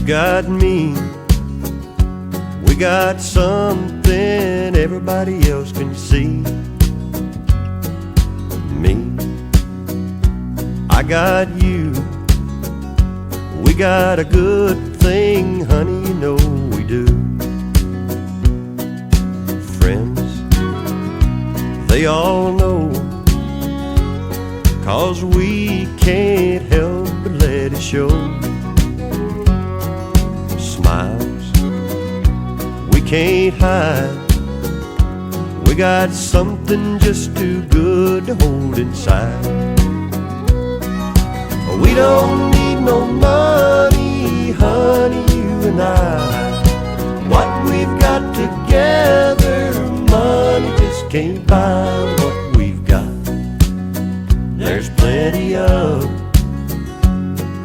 got me. We got something everybody else can see. Me, I got you. We got a good thing, honey, you know we do. Friends, they all know, 'cause we can't help but let it show. Smiles we can't hide. We got something just too good to hold inside. We don't need no money, honey, you and I. What we've got together, money just can't buy what we've got. There's plenty of.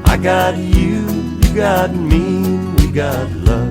I got you, you got me, we got love.